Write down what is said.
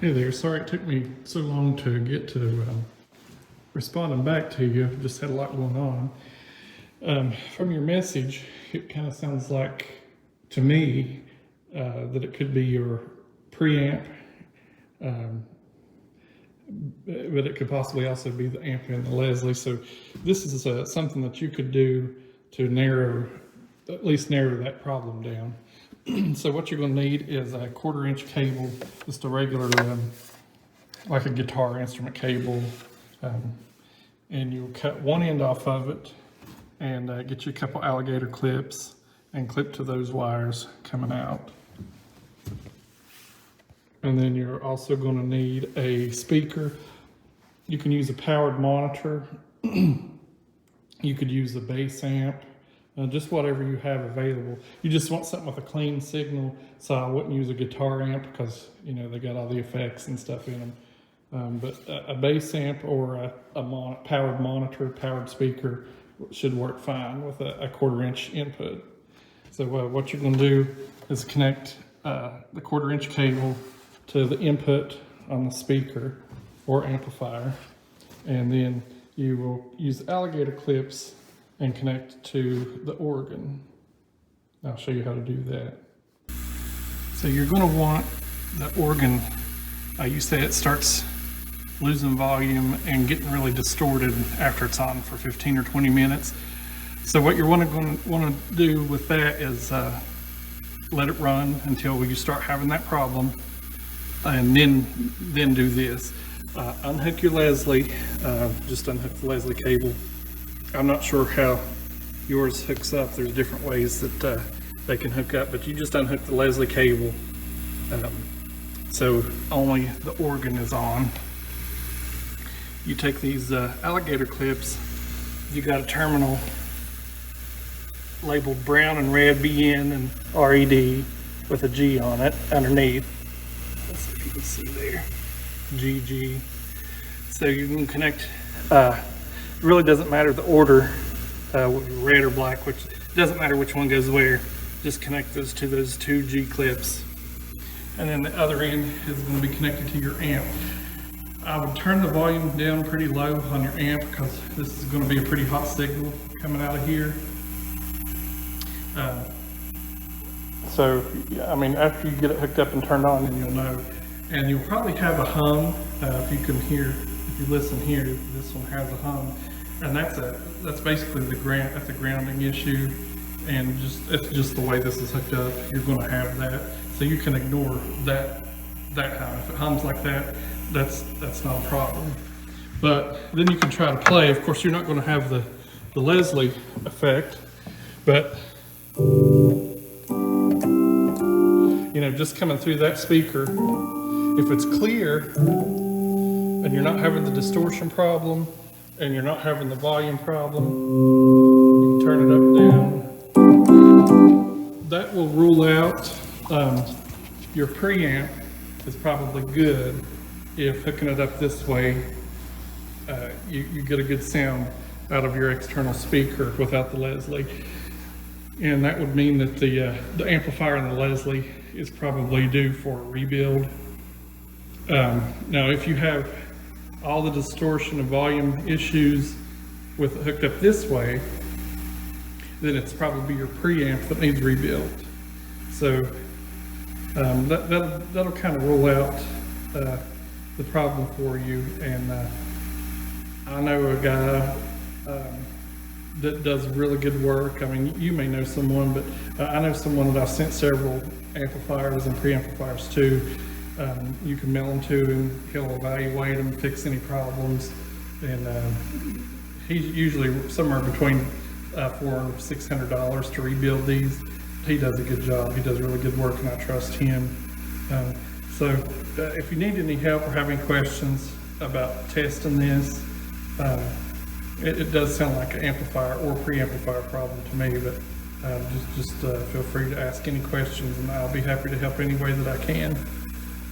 Hey there, sorry it took me so long to get to responding back to you. Just had a lot going on. From your message, it kind of sounds like to me that it could be your preamp, but it could possibly also be the amp and the Leslie. So this is something that you could do to at least narrow that problem down. So what you're going to need is a 1/4-inch cable, just a regular, like a guitar instrument cable, and you'll cut one end off of it and get you a couple alligator clips and clip to those wires coming out. And then you're also going to need a speaker. You can use a powered monitor. You could use a bass amp. Just whatever you have available. You just want something with a clean signal, so I wouldn't use a guitar amp because, you know, they got all the effects and stuff in them. But a bass amp or a powered monitor, powered speaker should work fine with a 1/4-inch input. So what you're going to do is connect the 1/4-inch cable to the input on the speaker or amplifier, and then you will use alligator clips and connect to the organ. I'll show you how to do that. So you're going to want the organ, you say it starts losing volume and getting really distorted after it's on for 15 or 20 minutes. So what you're going to want to do with that is let it run until you start having that problem, and then do this. Unhook your Leslie, just unhook the Leslie cable. I'm not sure how yours hooks up. There's different ways that they can hook up, but you just unhook the Leslie cable so only the organ is on. You take these alligator clips. You got a terminal labeled brown and red BN and RED with a G on it underneath. Let's see if you can see there, GG. So you can connect. It really doesn't matter the order, red or black, which doesn't matter which one goes where. Just connect those to those 2 G clips, and then the other end is going to be connected to your amp. I would turn the volume down pretty low on your amp because this is going to be a pretty hot signal coming out of here. So I mean, after you get it hooked up and turned on, then you'll know, and you'll probably have a hum. If you can hear, if you listen here, this one has a hum. And that's basically that's a grounding issue, and it's just the way this is hooked up. You're going to have that, so you can ignore that hum. If it hums like that, that's not a problem. But then you can try to play. Of course, you're not going to have the Leslie effect, but you know, just coming through that speaker, if it's clear and you're not having the distortion problem, and you're not having the volume problem, you can turn it up, down. That will rule out your preamp is probably good. If hooking it up this way, you get a good sound out of your external speaker without the Leslie. And that would mean that the amplifier and the Leslie is probably due for a rebuild. Now, if you have all the distortion and volume issues with it hooked up this way, then it's probably your preamp that needs rebuilt. So that'll kind of rule out the problem for you. And I know a guy that does really good work. I mean, you may know someone, but I know someone that I've sent several amplifiers and preamplifiers to. You can mail them to him, he'll evaluate them, fix any problems, and he's usually somewhere between $400 and $600 to rebuild these. He does a good job. He does really good work, and I trust him. So if you need any help or have any questions about testing this, it does sound like an amplifier or preamplifier problem to me, but just feel free to ask any questions, and I'll be happy to help any way that I can.